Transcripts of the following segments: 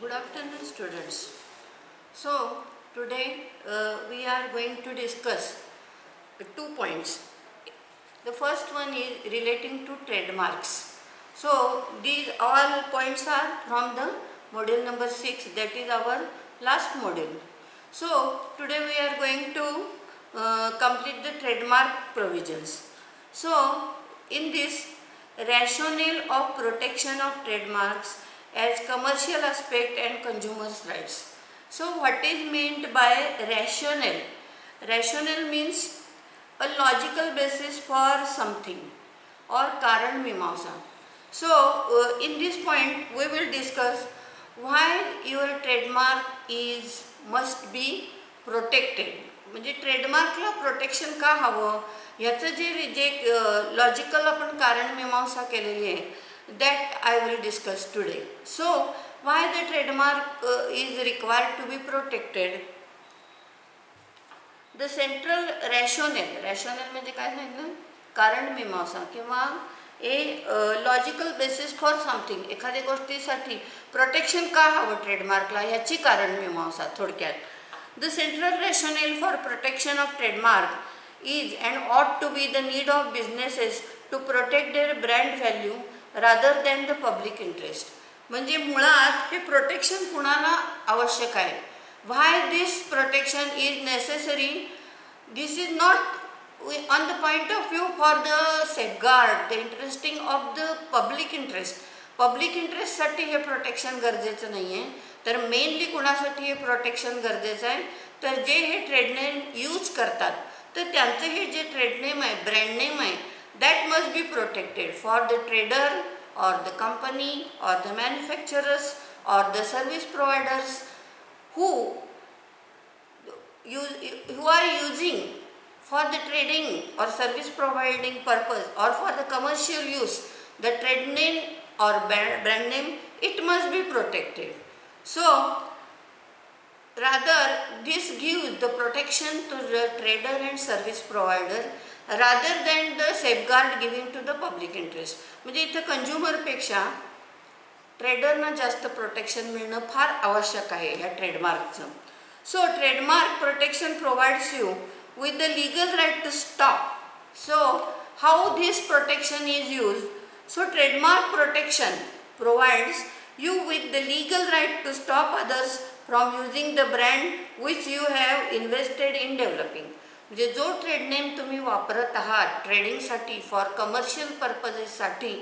Good afternoon, students. So, today we are going to discuss 2 points. The first one is relating to trademarks. So, these all points are from the module number 6, that is our last module. So, today we are going to complete the trademark provisions. So, in this rationale of protection of trademarks as commercial aspect and consumers' rights. So, what is meant by rationale? Rationale means a logical basis for something or karan mimamsa. So, in this point we will discuss why your trademark is must be protected. म्हणजे ट्रेडमार्कला protection का हवं याचं जे जे logical आपण कारण मीमांसा केलेली आहे that I will discuss today. So why the trademark is required to be protected. The central rationale म्हणजे काय सांगितलं, कारण मीमांसा किंवा लॉजिकल बेसिस फॉर समथिंग. एखाद्या गोष्टीसाठी प्रोटेक्शन का हवं ट्रेडमार्कला याची कारण मीमांसा थोडक्यात. The central rationale for protection of trademark is and ought to be the need of businesses to protect their brand value rather than the public interest. म्हणजे मुळात हे प्रोटेक्शन कुणाला आवश्यक आहे. Why this protection is necessary? This is not on the point of view for the safeguard the interesting of the public interest. Public इंटरेस्टसाठी हे protection गरजेचं नाही आहे, तर मेनली कुणासाठी हे प्रोटेक्शन गरजेचं आहे, तर जे हे ट्रेड नेम यूज करतात तर त्यांचं हे जे ट्रेड नेम आहे, ब्रँड नेम आहे, that must be protected for the trader or the company or the manufacturers or the service providers who are using for the trading or service providing purpose or for the commercial use the trade name or brand name, it must be protected. So rather this gives the protection to the trader and service provider rather than the safeguard giving to the public interest. म्हणजे इथं कंझ्युमरपेक्षा ट्रेडरना जास्त protection मिळणं फार आवश्यक आहे ह्या ट्रेडमार्कचं. So trademark protection provides you with the legal right to stop. So how this protection is use. So trademark protection provides you with the legal right to stop others from using the brand which you have invested in developing. म्हणजे जो trade name तुम्ही वापरत आहात ट्रेडिंगसाठी for commercial पर्पजेससाठी,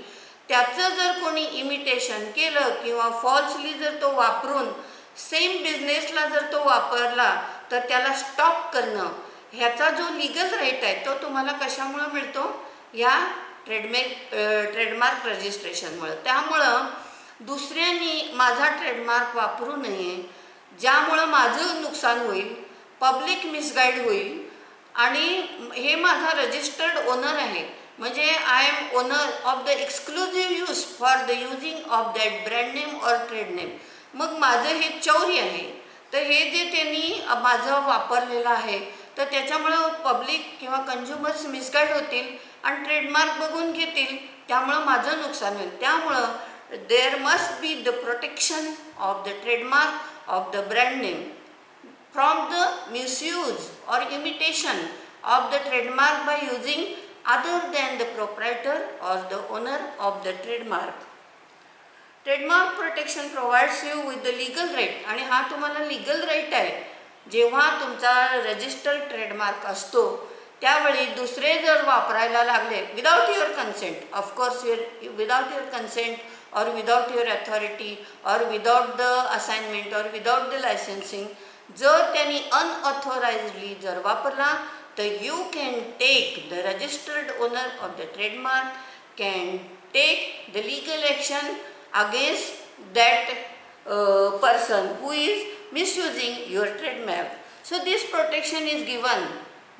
त्याचं जर कोणी imitation केलं किंवा फॉल्सली जर तो वापरून सेम बिझनेसला जर तो वापरला तर त्याला स्टॉप करणं ह्याचा जो लीगल राईट आहे तो तुम्हाला कशामुळं मिळतो, या ट्रेडमार्क रजिस्ट्रेशनमुळे. त्यामुळं दुसऱ्यांनी माझा ट्रेडमार्क वापरू नये, ज्यामुळं माझं नुकसान होईल, पब्लिक मिसगाईड होईल आणि हे माझा रजिस्टर्ड ओनर आहे म्हणजे I am owner of the exclusive use for the using of that brand name or trade name. मग माझं हे चौर्य आहे, तर हे जे त्यांनी माझं वापरलेलं आहे तर त्याच्यामुळं पब्लिक किंवा कंझ्युमर्स मिसगाईड होतील आणि ट्रेडमार्क बघून घेतील, त्यामुळं माझं नुकसान होईल. त्यामुळं there must be the protection of the trademark of the brand name from the misuse or imitation of the trademark by using other than the proprietor or the owner of the trademark. Trademark protection provides you with the legal right. आणि हा तुम्हाला legal right आहे. जेव्हा तुमचा registered trademark असतो त्यावेळी दुसरे जर वापरायला लागले without your consent, of course without your consent और without your authority or without the assignment or without the licensing, जर त्यांनी अनऑथोराइजली जर वापरला तर you can take the registered owner of the trademark can take the legal action against that person who is misusing your trademark. So this protection is given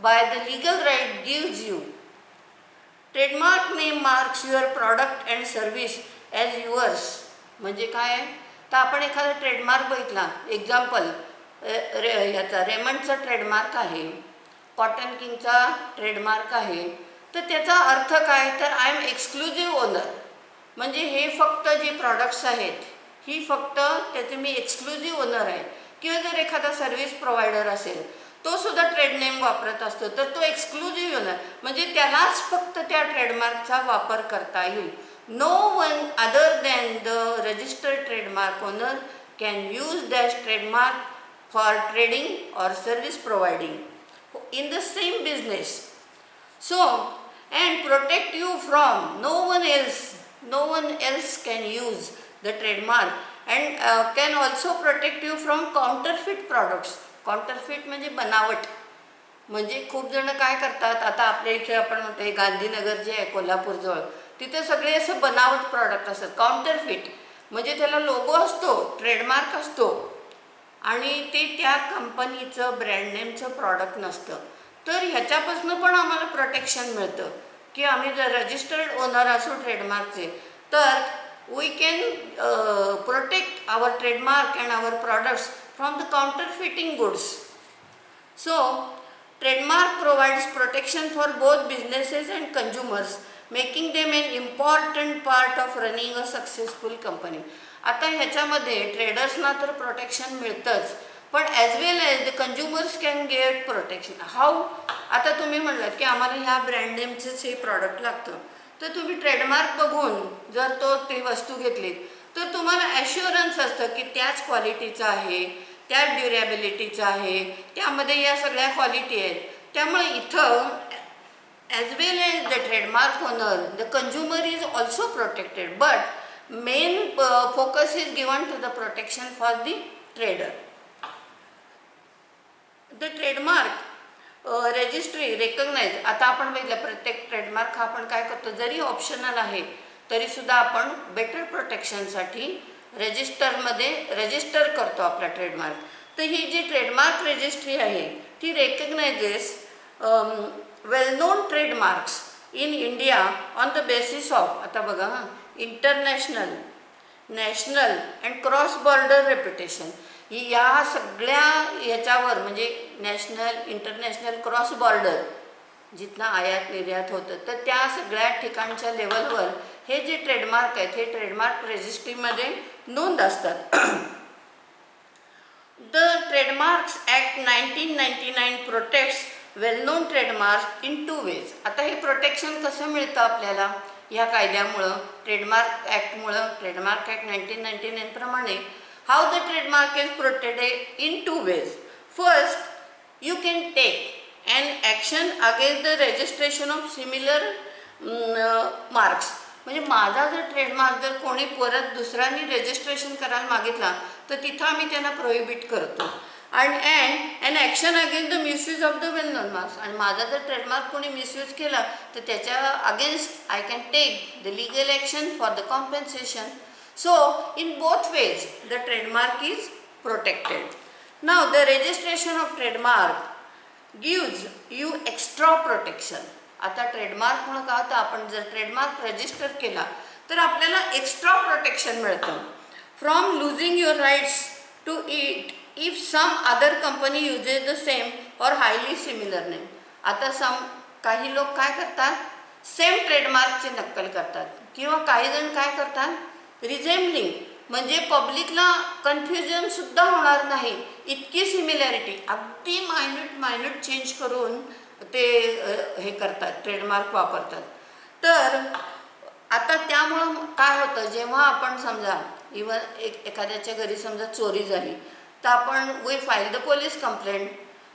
by the legal right gives you. Trademark name marks your product and service as yours. म्हणजे काय आहे, तर आपण एखादा trademark बघितला, example ह्याचा रेमंडचा trademark आहे, cotton किंगचा trademark आहे, तर त्याचा अर्थ काय, तर आय एम एक्सक्लुझिव्ह ओनर. म्हणजे हे फक्त जे प्रॉडक्ट्स आहेत ही फक्त त्याचे मी एक्सक्लुझिव्ह ओनर आहे. किंवा जर एखादा सर्व्हिस प्रोव्हायडर असेल तो सुद्धा ट्रेड नेम वापरत असतो तर तो एक्सक्लुझिव्ह ओनर म्हणजे त्यालाच फक्त त्या ट्रेडमार्कचा वापर करता येईल. No one other than the registered trademark owner can use that trademark for trading और service providing in the same business. So, and protect you from no one else can use the trademark and can also protect you from counterfeit products. Counterfeit म्हणजे बनावट. म्हणजे खूप जण काय करतात, आता आपल्या इथे आपण म्हणतो गांधीनगर जे आहे कोल्हापूरजवळ, तिथे सगळे असं बनावट प्रॉडक्ट असतात. काउंटरफिट म्हणजे त्याला लोगो असतो, ट्रेडमार्क असतो आणि ते त्या कंपनीचं ब्रँड नेमचं प्रॉडक्ट नसतं. तर ह्याच्यापासून पण आम्हाला प्रोटेक्शन मिळतं की आम्ही जर रजिस्टर्ड ओनर असू ट्रेडमार्कचे तर we can protect our trademark and our products from the counterfeiting goods. So trademark provides protection for both businesses and consumers making them an important part of running a successful company. आता ह्याच्यामध्ये ट्रेडर्सना तर protection मिळतंच पण as well as the consumers can get protection. How? आता तुम्ही म्हणलात की आम्हाला ह्या ब्रँड नेमचंच हे प्रॉडक्ट लागतं तर तुम्ही ट्रेडमार्क बघून जर ती वस्तू घेतली तर तुम्हाला ॲश्युरन्स असतं की त्याच क्वालिटीचं आहे, त्याच ड्युरेबिलिटीचं आहे, त्यामध्ये या सगळ्या क्वालिटी आहेत. त्यामुळे इथं as well as the trademark owner the consumer is also protected but main focus is given to the protection for the trader. The trademark registry recognize. आता आपण बघितलं प्रत्येक ट्रेडमार्क हा आपण काय करतो जरी ऑप्शनल आहे तरी सुद्धा आपण बेटर प्रोटेक्शनसाठी रजिस्टरमध्ये रजिस्टर करतो आपला ट्रेडमार्क. तर ही जी ट्रेडमार्क रजिस्ट्री आहे ती recognizes well known trademarks in India on the basis of आता बघा international, national and cross border reputation. या सगळ्या याच्यावर म्हणजे नॅशनल, इंटरनॅशनल, क्रॉस बॉर्डर जिथनं आयात निर्यात होतं तर त्या सगळ्या ठिकाणच्या लेवलवर हे जे ट्रेडमार्क आहेत हे ट्रेडमार्क रजिस्ट्रीमध्ये नोंद असतात. The trademarks act 1999 protects well known trademarks in 2 ways. आता हे प्रोटेक्शन कसं मिळतं आपल्याला या कायद्यामुळं, ट्रेडमार्क ॲक्टमुळं, ट्रेडमार्क ॲक्ट 1999 प्रमाणे how the trademark is protected in 2 ways. First, you can take an action against the registration of similar marks. म्हणजे माझा जर ट्रेडमार्क जर कोणी परत दुसऱ्यांनी रजिस्ट्रेशन करायला मागितला तर तिथं आम्ही त्यांना प्रोहिबिट करतो. And an action against the misuse of the well known marks. आणि माझा जर ट्रेडमार्क कोणी मिसयूज केला तर त्याच्या against I can take the legal action for the compensation. So in both ways the trademark is protected. Now the registration of trademark gives you extra protection. आता ट्रेडमार्कमुळं काय होतं आपण जर ट्रेडमार्क रजिस्टर केला तर आपल्याला एक्स्ट्रा प्रोटेक्शन मिळतं from losing your rights to it if some other company uses the same or highly similar name. आता काही लोक काय करतात सेम ट्रेडमार्कची नक्कल करतात किंवा काही जण काय करतात रिझेम्बलिंग म्हणजे पब्लिकला कन्फ्युजन सुद्धा होणार नाही इतकी सिमिलॅरिटी अगदी मायन्यूट चेंज करून ते हे करतात ट्रेडमार्क वापरतात. तर आता त्यामुळं काय होतं जेव्हा आपण समजा इवन एखाद्याच्या घरी समजा चोरी झाली तर आपण we file the police complaint.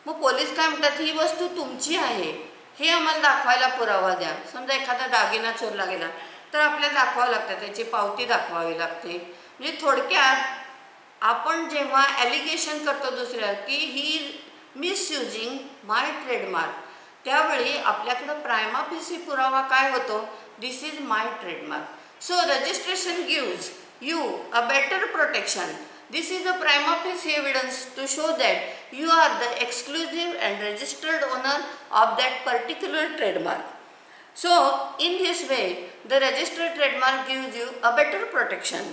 मग पोलीस काय म्हणतात ही वस्तू तुमची आहे हे आम्हाला दाखवायला पुरावा द्या. समजा एखादा दागिना चोरला गेला तर आपल्याला दाखवावं लागतं त्याची पावती दाखवावी लागते. म्हणजे थोडक्यात आपण जेव्हा ॲलिगेशन करतो दुसऱ्या की ही मिसयुजिंग माय ट्रेडमार्क त्यावेळी आपल्याकडं प्रायमा फेसी पुरावा काय होतो this is my trademark. So registration gives you a better protection. This is the prima facie evidence to show that you are the exclusive and registered owner of that particular trademark. So, in this way, the registered trademark gives you a better protection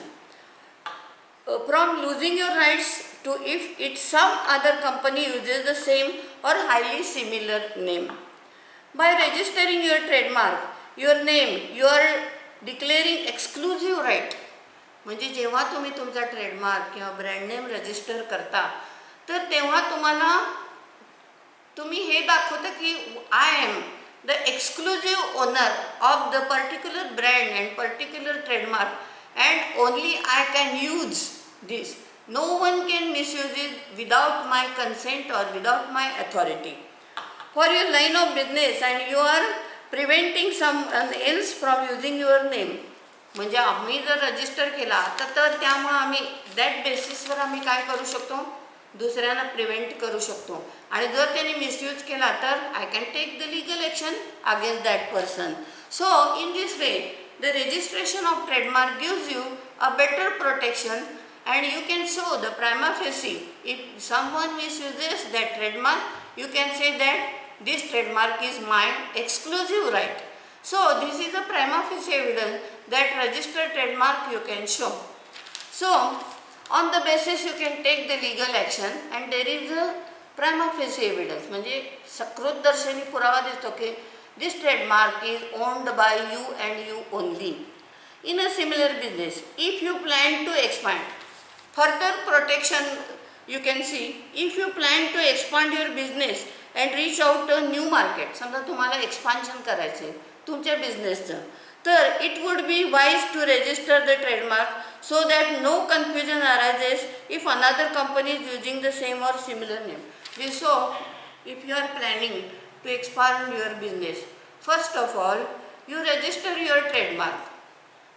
from losing your rights to if some other company uses the same or highly similar name. By registering your trademark, your name, you are declaring exclusive right म्हणजे जेव्हा तुम्ही तुमचा trademark किंवा brand name register करता तर तेव्हा तुम्ही हे दाखवता की I am the exclusive owner of the particular brand and particular trademark and only I can use this. No one can misuse it without my consent और without my authority. For your line of business and you are preventing someone else from using your name. म्हणजे आम्ही जर register केला तर त्यामुळे आम्ही that बेसिसवर आम्ही काय करू शकतो, दुसऱ्यांना प्रिव्हेंट करू शकतो. आणि जर त्यांनी मिसयूज केला तर I can take the legal action against that person. So in this way the registration of trademark gives you a better protection and you can show the prima facie if someone misuses that trademark, you can say that this trademark is my exclusive right. So this is a prima facie evidence that registered trademark you can show. So on the basis you can take the legal action and there is a prima facie evidence म्हणजे सकृत दर्शनी पुरावा दिसतो की this trademark is owned by you and you only. In a similar business, if you plan to expand further protection, you can see if you plan to expand your business and reach out to new market. समजा तुम्हाला expansion करायचं आहे तुमच्या बिझनेसचं, तर it would be wise to register the trademark so that no confusion arises if another company is using the same और similar name. So if you are planning to expand your business, first of all you register your trademark.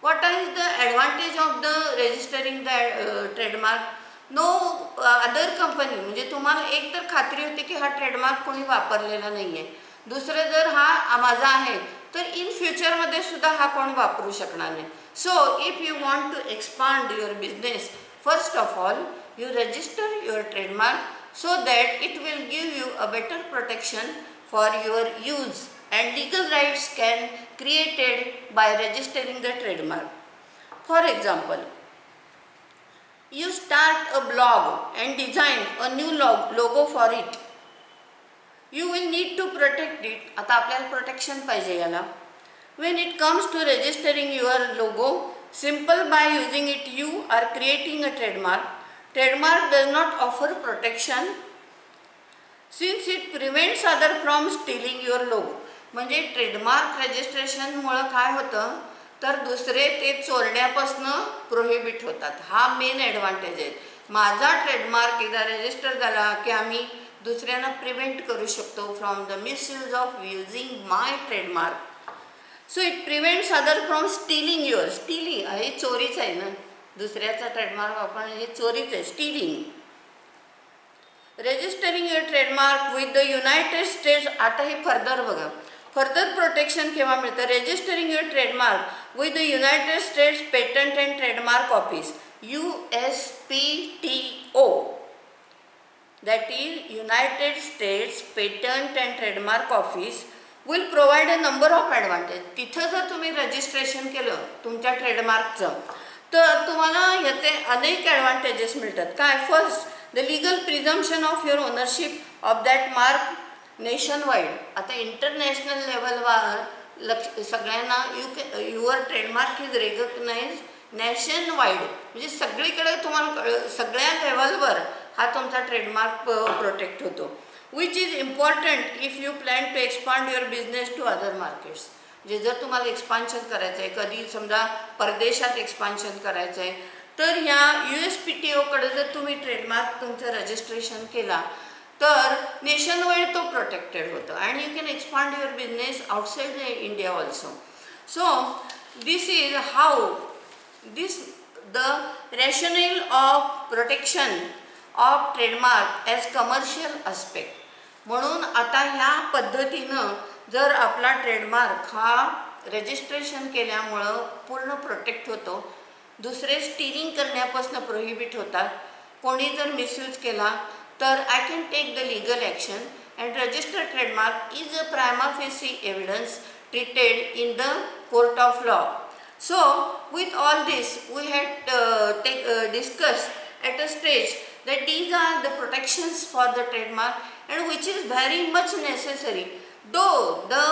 What is the advantage of the registering the trademark? No other company, म्हणजे तुम्हाला एक तर खात्री होते की हा trademark कोणी वापरलेला नाही आहे. दुसरं जर हा माझा आहे तर इन फ्युचरमध्ये सुद्धा हा कोण वापरू शकणार नाही. So if you want to expand your business, first of all you register your trademark so that it will give you a better protection for your use and legal rights can created by registering the trademark. For example, you start a blog and design a new logo for it. You will need to protect it. आता आपल्याला protection पाहिजे याला. When it comes to registering your logo, simple by using it you are creating a trademark. Trademark does not offer protection since it prevents other from stealing your logo. म्हणजे trademark रजिस्ट्रेशनमुळं काय होतं तर दुसरे ते चोरण्यापासून prohibit होतात. हा main advantage आहे. माझा ट्रेडमार्क एकदा रजिस्टर झाला की आम्ही दुसऱ्यांना प्रिव्हेंट करू शकतो from the misuse of using my trademark. So it prevents other from stealing your. Stealing हे चोरीच आहे ना, दुसऱ्याचा ट्रेडमार्क वापरणं हे चोरीच आहे, stealing. Registering your trademark with the United states. आता हे फर्दर बघा, फर्दर प्रोटेक्शन केव्हा मिळतं. Registering your trademark with the United states patent and trademark office, USPTO, that is United states patent and trademark office will provide a number of advantage. तिथं जर तुम्ही registration केलं तुमच्या ट्रेडमार्कचं तर तुम्हाला ह्याचे अनेक ॲडव्हान्टेजेस मिळतात. काय, first the legal presumption of your ownership of that mark nationwide. आता इंटरनॅशनल लेवलवर सगळ्यांना your trademark is recognize nationwide, म्हणजे सगळीकडे तुम्हाला सगळ्या लेवलवर हा तुमचा ट्रेडमार्क प्रोटेक्ट होतो. Which is important if you plan to expand your business to other markets. म्हणजे जर तुम्हाला एक्सपान्शन करायचं आहे, कधी समजा परदेशात एक्सपान्शन करायचं आहे, तर ह्या USPTOकडे जर तुम्ही ट्रेडमार्क तुमचं रजिस्ट्रेशन केला तर नेशन वाईड तो प्रोटेक्टेड होतं and you can expand your business outside India also. So this is how this the rational of protection of trademark as commercial aspect. म्हणून आता ह्या पद्धतीनं जर आपला ट्रेडमार्क हा रजिस्ट्रेशन केल्यामुळं पूर्ण प्रोटेक्ट होतो, दुसरे स्टीलिंग करण्यापासून प्रोहिबिट होतात. कोणी जर मिसयूज केला तर I can take the legal action and register trademark is a prima facie evidence treated in the court of law. So with all this we had discussed at a stage that these are the protections for the trademark and which is very much necessary. Though the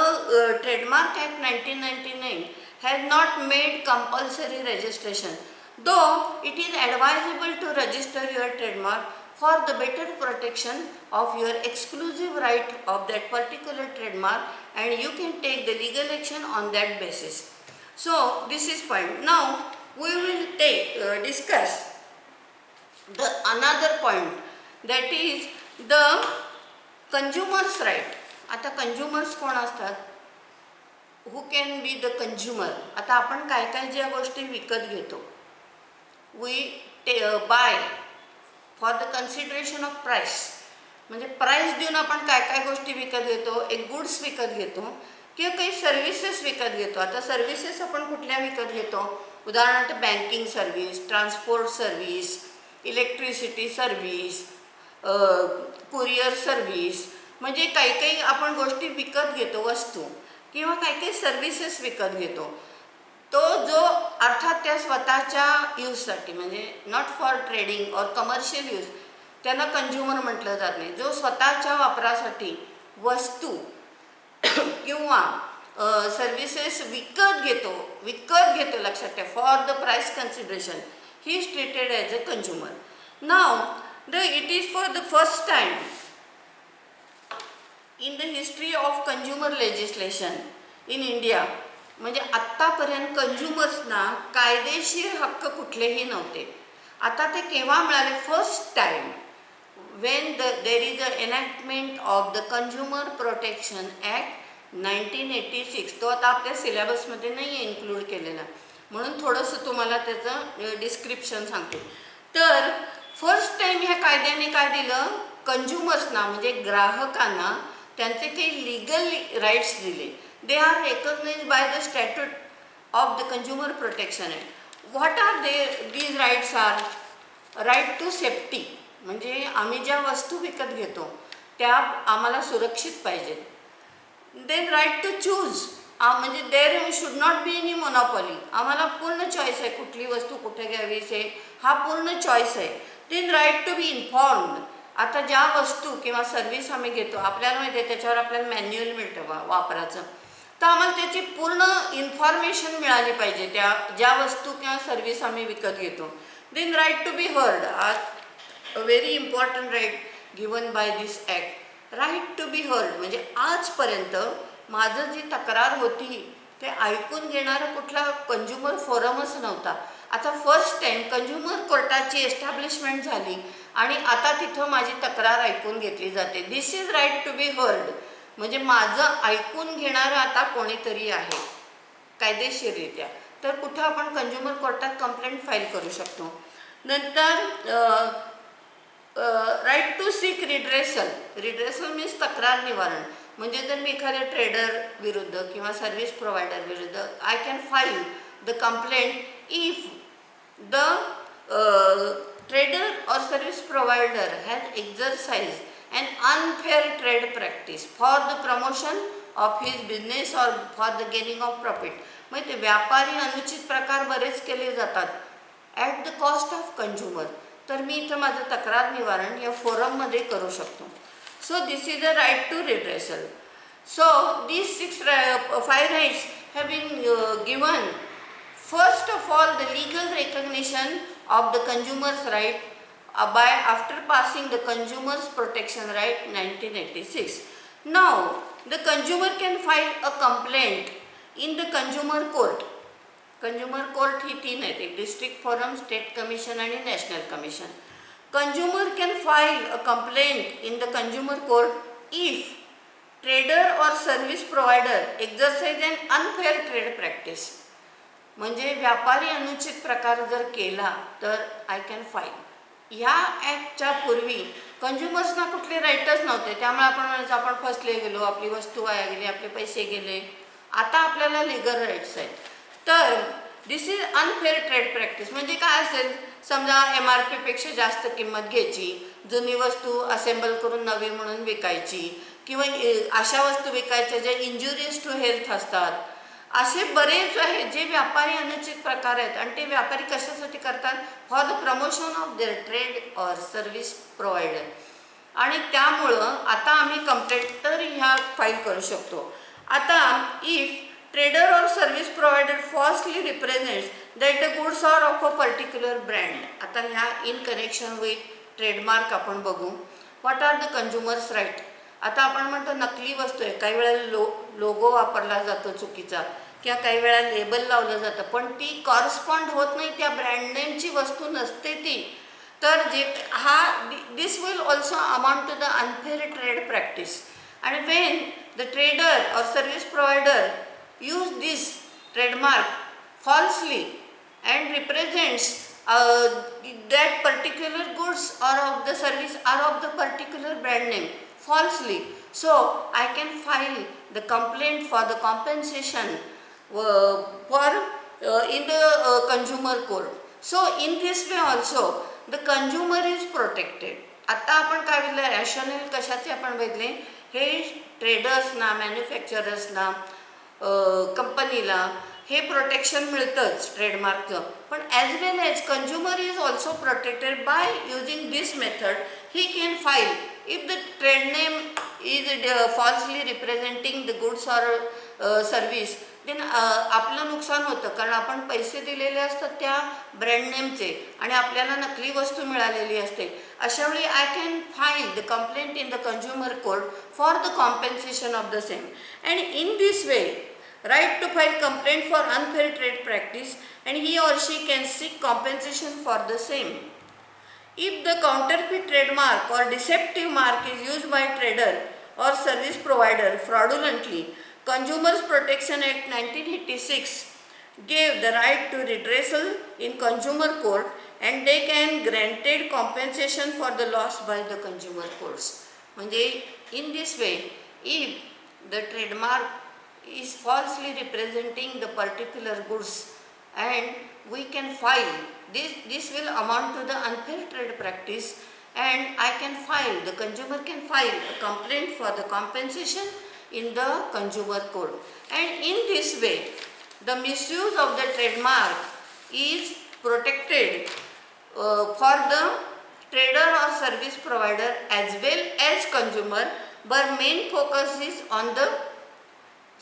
Trademark Act 1999 has not made compulsory registration, though it is advisable to register your trademark for the better protection of your exclusive right of that particular trademark, and you can take the legal action on that basis. So this is point. Now we will discuss the another point, that is the consumers right. आता consumers कोण असतात? Who can be the consumer? आता आपण काय काय ज्या गोष्टी विकत घेतो, we buy for the consideration of price, म्हणजे प्राईस देऊन आपण काय काय गोष्टी विकत घेतो. एक गुड्स विकत घेतो किंवा काही सर्व्हिसेस विकत घेतो. आता सर्व्हिसेस आपण कुठल्या विकत घेतो? उदाहरणार्थ banking service, transport service, electricity service, courier service, म्हणजे काही काही आपण गोष्टी विकत घेतो, वस्तू किंवा काही काही सर्व्हिसेस विकत घेतो. तो जो अर्थात त्या स्वतःच्या यूजसाठी, म्हणजे नॉट फॉर ट्रेडिंग और कमर्शियल यूज, त्यांना कंझ्युमर म्हटलं जात नाही. जो स्वतःच्या वापरासाठी वस्तू किंवा सर्व्हिसेस विकत घेतो लक्षात ठेवा, for the price consideration, he is treated as a consumer. Now it is for the first time in the history of consumer legislation in India, म्हणजे आत्तापर्यंत कंझ्युमर्सना कायदेशीर हक्क कुठलेही नव्हते. आता ते केव्हा मिळाले? First time when there is a enactment of the consumer protection act 1986. तो आता आपल्या सिलेबसमध्ये नाही आहे इन्क्लूड केलेला, म्हणून थोडंसं तुम्हाला त्याचं डिस्क्रिप्शन सांगते. तर फर्स्ट टाइम ह्या कायद्याने काय दिलं? कंझ्युमर्सना म्हणजे ग्राहकांना त्यांचे काही लिगल राईट्स दिले. They are recognized by the statute of the consumer protection act. What are these rights are? Right to safety, म्हणजे आम्ही ज्या वस्तू विकत घेतो त्या आम्हाला सुरक्षित पाहिजेत. देन राईट टू चूज, म्हणजे there should not be any monopoly, आम्हाला पूर्ण चॉईस आहे कुठली वस्तू कुठे घ्यावीच आहे, हा पूर्ण चॉईस आहे. Then right to be informed, आता ज्या वस्तू किंवा सर्व्हिस आम्ही घेतो आपल्याला माहिती आहे त्याच्यावर आपल्याला मॅन्युअल मिळतं वापराचं, तर आम्हाला त्याची पूर्ण इन्फॉर्मेशन मिळाली पाहिजे त्या ज्या वस्तू किंवा सर्व्हिस आम्ही विकत घेतो. Then right to be heard, a very important right given by this act. Right to be heard म्हणजे आजपर्यंत माझं जी तक्रार होती ते ऐकून घेणारा कुठला कंझ्युमर फोरमच नव्हता. आता फर्स्ट टाइम कंझ्युमर कोर्टाची एस्टॅब्लिशमेंट झाली आणि आता तिथं माझी तक्रार ऐकून घेतली जाते. This is right to be heard, म्हणजे माझं ऐकून घेणारं आता कोणीतरी आहे कायदेशीररित्या. तर कुठं आपण कंझ्युमर कोर्टात कंप्लेंट फाईल करू शकतो. नंतर right to seek redressal. Redressal means तक्रार निवारण, म्हणजे जर मी एखाद्या ट्रेडर विरुद्ध किंवा सर्व्हिस प्रोव्हायडर विरुद्ध I can file the complaint if the trader or service provider has exercised an unfair trade practice for the promotion of his business or for the gaining of profit. म्हणजे व्यापारी अनुचित प्रकार बरेच केले जातात at the cost of consumer. तर मी इथं माझं तक्रार निवारण या फोरममध्ये करू शकतो. So this is a right to redressal. So these 5 rights have been given. First of all, the legal recognition of the consumer's right by after passing the Consumers Protection Right 1986. Now, the consumer can file a complaint in the consumer court. Consumer court ही 3 आहेत, एक district forum, state commission आणि national commission. Consumer can file a complaint in the consumer court if trader or service provider exercise an unfair trade practice. म्हणजे व्यापारी अनुचित प्रकार जर केला तर आय कॅन फाईल. ह्या ॲक्टच्या पूर्वी कंझ्युमर्सना कुठले राईटच नव्हते, त्यामुळे आपण म्हणायचं आपण फसले गेलो, आपली वस्तू वाया गेली, आपले पैसे गेले. आता आपल्याला लिगल राईट्स आहेत. तर दिस इज अनफेअर ट्रेड प्रॅक्टिस. म्हणजे काय असेल, समजा MRP पेक्षा जास्त किंमत घ्यायची, जुनी वस्तू असेंबल करून नवी म्हणून विकायची, किंवा अशा वस्तू विकायच्या ज्या इंजुरियस टू हेल्थ असतात. असे बरेच आहेत जे व्यापारी अनुचित प्रकार आहेत आणि ते व्यापारी कशासाठी करतात? For the promotion of their trade or service provider. आणि त्यामुळं आता आम्ही कंप्लेंट तर ह्या फाईल करू शकतो. आता इफ ट्रेडर और service provider falsely represents that the goods are of a particular brand. आता ह्या इन कनेक्शन विथ ट्रेडमार्क आपण बघू. What are the consumers right. आता आपण म्हणतो नकली वस्तू आहे, काही वेळेला लोगो वापरला जातो चुकीचा किंवा काही वेळा लेबल लावलं जातं, पण ती कॉरस्पॉन्ड होत नाही, त्या ब्रँड नेमची वस्तू नसते ती. तर जे हा this will also amount to the unfair trade practice. आणि वेन द ट्रेडर और service provider use this trademark falsely and represents that particular goods or of the service or of the particular brand name falsely, so I can file the complaint for the compensation for in the consumer court. So in this way also the consumer is protected. आता आपण काय बघितलं, rational कशाचे आपण बघितले, हे ट्रेडर्सना, मॅन्युफॅक्चरर्सना, कंपनीला हे प्रोटेक्शन मिळतंच ट्रेडमार्कचं, पण as well as consumer is also protected by using this method. He can file if the trade name is falsely representing the goods or service. Then आपलं नुकसान होतं, कारण आपण पैसे दिलेले असतात त्या ब्रँड नेमचे आणि आपल्याला नकली वस्तू मिळालेली असते. अशावेळी I can file the complaint in the consumer court for the compensation of the same. And in this way right to file complaint for unfair trade practice and he or she can seek compensation for the same. If the counterfeit trademark or deceptive mark is used by trader or service provider fraudulently, Consumers Protection Act 1986 gave the right to redressal in consumer court and they can granted compensation for the loss by the consumer courts. म्हणजे in this way, if the trademark is falsely representing the particular goods and we can file this will amount to the unfair trade practice and I can file, the consumer can file a complaint for the compensation in the consumer court. And in this way the misuse of the trademark is protected for the trader or service provider as well as consumer, but main focus is on the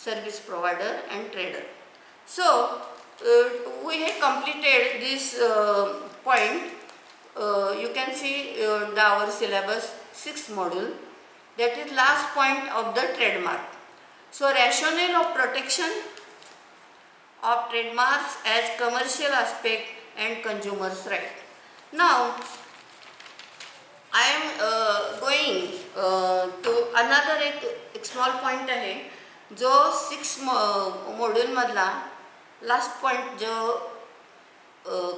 service provider and trader. So we have completed this point. You can see our syllabus 6th module, that is last point of the trademark. So rationale of protection of trademarks as commercial aspect and consumers right. Now I am going to another एक small point आहे जो 6 मॉड्यूलमधला last point जो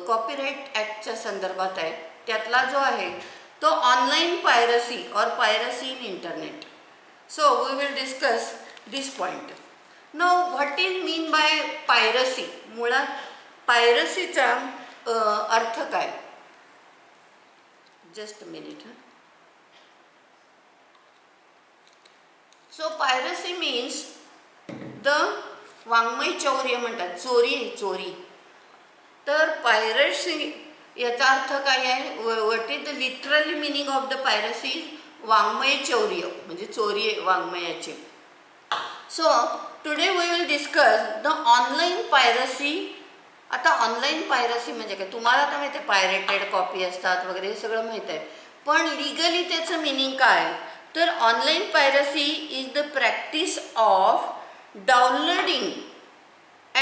copyright ॲक्टच्या संदर्भात आहे, त्यातला जो आहे तो online piracy or piracy in internet. So we will discuss this point. Know what is mean by piracy. मुळात पायरसीचा अर्थ काय. Just a minute. So piracy means the वाङ्मय चौर्य म्हणतात, चोरी. तर पायरसी याचा अर्थ काय आहे, what is the literal meaning of the piracy. वाङ्मय चौर्य म्हणजे चोरी वाङ्मयाची. So today we will discuss the online piracy. आता ऑनलाईन पायरसी म्हणजे काय, तुम्हाला तर माहिती आहे पायरेटेड कॉपी असतात वगैरे हे सगळं माहीत आहे, पण लिगली त्याचं मिनिंग काय. तर online piracy is the practice of downloading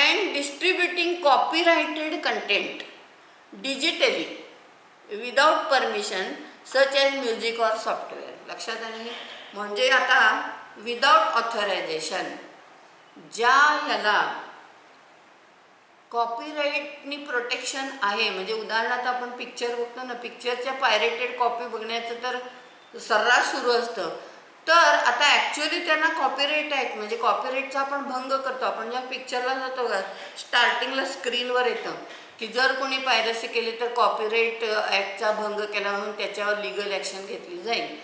and distributing copyrighted content digitally without permission such as music or software. लक्षात आले. म्हणजे आता विदाउट ऑथरायझेशन ज्या ह्याला कॉपीराईटनी प्रोटेक्शन आहे, म्हणजे उदाहरणार्थ आपण पिक्चर बघतो ना, पिक्चरच्या पायरेटेड कॉपी बघण्याचं तर सर्रास सुरू असतं. तर आता ॲक्च्युअली त्यांना कॉपीराईट ॲक्ट म्हणजे कॉपीराईटचा आपण भंग करतो. आपण ज्या पिक्चरला जातो का स्टार्टिंगला स्क्रीनवर येतं की जर कोणी पायरसी केली तर कॉपीराईट ॲक्टचा भंग केला म्हणून त्याच्यावर लिगल ॲक्शन घेतली जाईल.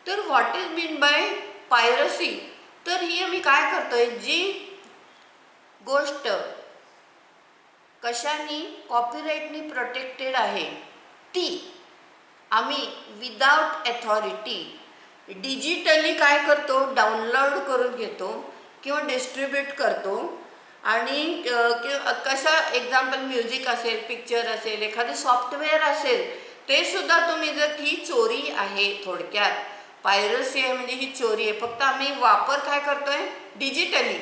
तर what is mean by piracy. तर ही आम्ही काय करतोय, जी गोष्ट कशाने कॉपीराईटनी प्रोटेक्टेड आहे ती आम्ही विदाउट अथॉरिटी डिजिटली काय करतो, डाउनलोड करून घेतो किंवा डिस्ट्रीब्यूट करतो आणि कसा एक्झाम्पल म्युझिक असेल, पिक्चर असेल, एखादं सॉफ्टवेअर असेल, ते सुद्धा तुम्ही जर ही चोरी आहे. थोडक्यात पायरसी आहे म्हणजे ही चोरी आहे. फक्त आम्ही वापर काय करतोय digitally,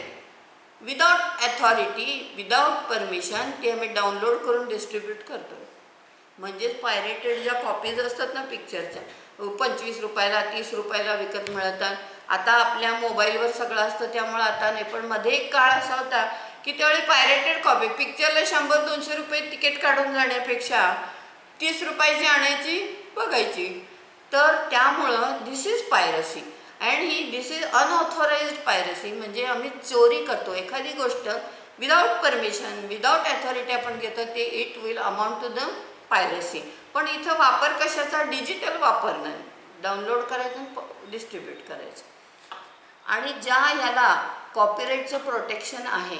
without authority, without permission ते आम्ही डाउनलोड करून डिस्ट्रीब्यूट करतोय. म्हणजेच पायरेटेड ज्या कॉपीज असतात ना पिक्चरच्या, 25 रुपयाला 30 रुपयाला विकत मिळतात. आता आपल्या मोबाईलवर सगळं असतं त्यामुळे आता नाही, पण मध्ये एक काळ असा होता की त्यावेळी पायरेटेड कॉपी पिक्चरला 100-200 रुपये तिकीट काढून जाण्यापेक्षा 30 रुपयाची आणायची, बघायची. तर त्यामुळं this is piracy and this is unauthorized piracy. म्हणजे आम्ही चोरी करतो एखादी गोष्ट विदाउट परमिशन, विदाउट अथॉरिटी आपण घेतो, ते it will amount to the piracy. पण इथं वापर कशाचा, डिजिटल वापर नाही, डाउनलोड करायचं, डिस्ट्रीब्यूट करायचं. आणि ज्या ह्याला कॉपीराईटचं प्रोटेक्शन आहे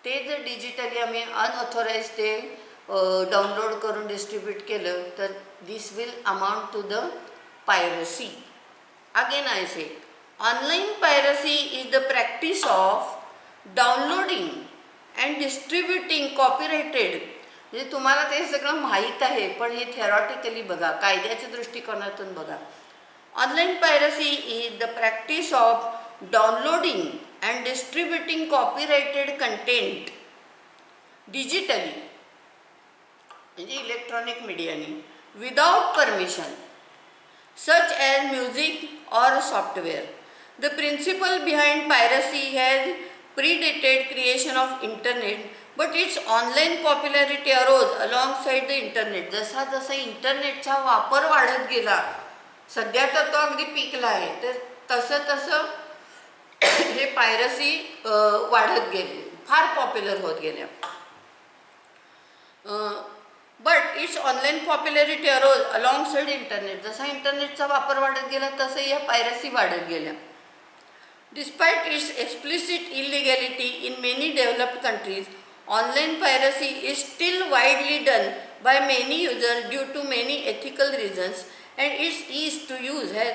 ते जर डिजिटली आम्ही अनऑथोराइज ते डाउनलोड करून डिस्ट्रीब्यूट केलं तर this will amount to the piracy. Again I say online piracy is the practice of downloading and distributing copyrighted. म्हणजे तुम्हाला ते सगळं माहीत आहे, पण हे थेरॉटिकली बघा, कायद्याच्या दृष्टिकोनातून बघा. Online piracy is the practice of downloading and distributing copyrighted content digitally, म्हणजे इलेक्ट्रॉनिक मीडियानी, without permission, such as music or software. The principle behind piracy has predated creation of internet, but its online popularity arose alongside the internet. जसा जसा इंटरनेटचा वापर वाढत गेला, सध्या तर तो अगदी पीकला आहे, तर तसं तसं हे पायरसी वाढत गेली, फार पॉप्युलर होत गेल्या. But its online popularity arose alongside internet. जसा इंटरनेटचा वापर वाढत गेला तसं या पायरसी वाढत गेल्या. Despite its explicit illegality in many developed countries, online piracy is still widely done by many users due to many ethical reasons and its ease to use has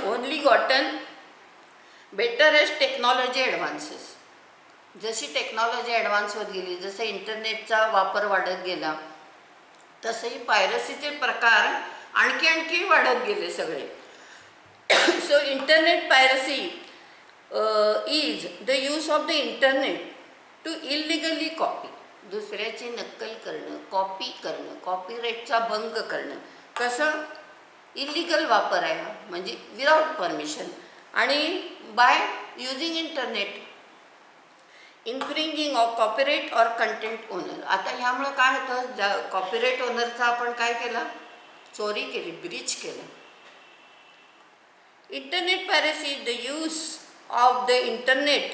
only gotten better as technology advances. जशी technology advance होत गेली, जसं इंटरनेटचा वापर वाढत गेला, तसंही पायरसीचे प्रकार आणखी वाढत गेले सगळे. So internet piracy is the use of the internet to illegally copy, दुसऱ्याची नक्कल करणं, कॉपी करणं, कॉपीराईटचा भंग करणं. कसं इलिगल वापर आहे हा, म्हणजे विदाउट परमिशन, आणि by using internet infringing of copyright or content owner. आता ह्यामुळं काय होतं, कॉपीराईट ओनरचा आपण काय केलं, चोरी केली, ब्रीच केलं. Internet piracy is the use of the internet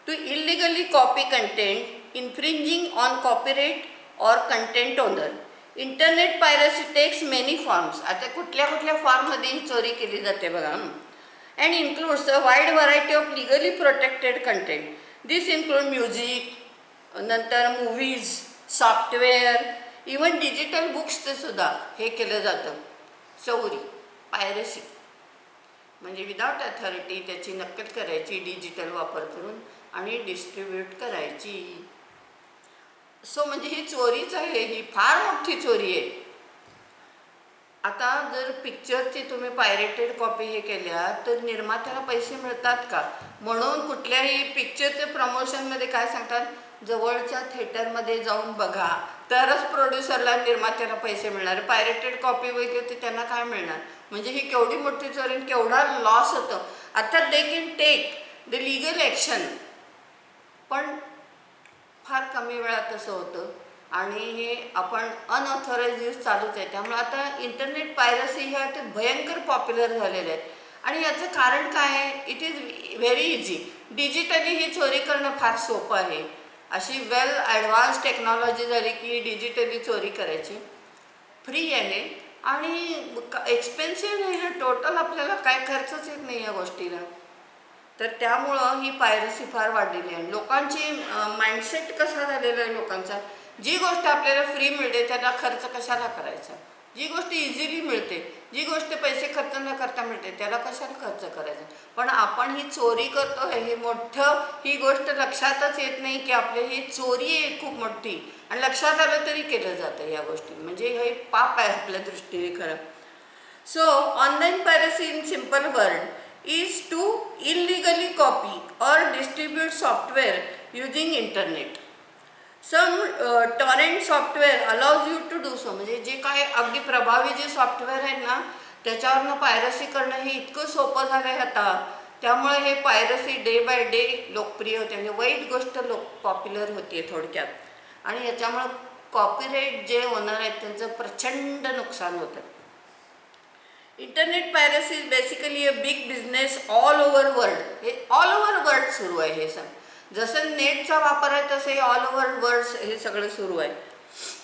to illegally copy content infringing on copyright or content owner. Internet piracy takes many forms. आता कुठल्या कुठल्या फॉर्ममध्ये ही चोरी केली जाते बघा. And includes a wide variety of legally protected content. This include music, नंतर मूवीज, सॉफ्टवेअर, इवन डिजिटल बुक्सचं सुद्धा हे केलं जातं. चोरी, पायरसी म्हणजे विदाउट अथॉरिटी त्याची नक्कल करायची, डिजिटल वापर करून आणि डिस्ट्रीब्यूट करायची. सो म्हणजे ही चोरीच आहे, ही फार मोठी चोरी आहे. आता जर पिक्चरची तुम्ही पायरेटेड कॉपी हे केल्या तर निर्मात्याला पैसे मिळतात का, म्हणून कुठल्याही पिक्चरचे प्रमोशनमध्ये काय सांगतात, जवळच्या थिएटरमध्ये जाऊन बघा तरच प्रोड्युसरला, निर्मात्याला पैसे मिळणार. पायरेटेड कॉपी वगैरे होती त्यांना काय मिळणार. म्हणजे ही केवढी मोठी चोरी, केवढा लॉस होतं. अर्थात they can take the legal action, पण फार कमी वेळात तसं होतं आणि हे आपण अनऑथोराइज यूज चालूच आहे. त्यामुळे आता इंटरनेट पायरसी ह्या ते भयंकर पॉप्युलर झालेले आहेत. आणि याचं कारण काय आहे, it is very easy. Digitally ही चोरी करणं फार सोपं आहे. अशी वेल ॲडव्हान्स टेक्नॉलॉजी झाली की डिजिटली चोरी करायची, फ्री आहे आणि एक्सपेन्सिव्ह नाही आहे. टोटल आपल्याला काय खर्चच येत नाही या गोष्टीला. तर त्यामुळं ही पायरसी फार वाढलेली आहे. लोकांची माइंडसेट कसा झालेला आहे लोकांचा, जी गोष्ट आपल्याला फ्री मिळते त्याला खर्च कशाला करायचा. जी गोष्ट इझिली मिळते, जी गोष्ट पैसे खर्च न करता मिळते, त्याला कशाला खर्च करायचं. पण आपण ही चोरी करतो हे मोठं, ही गोष्ट लक्षातच येत नाही की आपली ही चोरी आहे खूप मोठी, आणि लक्षात आलं तरी केलं जातं या गोष्टी. म्हणजे हे पाप आहे आपल्या दृष्टीने खरं. So online piracy in simple word is to illegally copy और distribute software using internet. Some torrent software allows you to do so. म्हणजे जे काय अगदी प्रभावी जे सॉफ्टवेअर आहेत ना, त्याच्यावरनं पायरसी करणं हे इतकं सोपं झालं आहे आता. त्यामुळे हे पायरसी डे बाय डे लोकप्रिय होते, म्हणजे वाईट गोष्ट पॉप्युलर होते थोडक्यात. आणि याच्यामुळं कॉपीराईट जे ओनर आहेत त्यांचं प्रचंड नुकसान होतं. Internet piracy is basically a big business all over world. हे ऑल ओव्हर वर्ल्ड सुरू आहे. हे सगळं जसं नेटचा वापर आहे तसे ऑल ओव्हर वर्ल्ड हे सगळं सुरू आहे.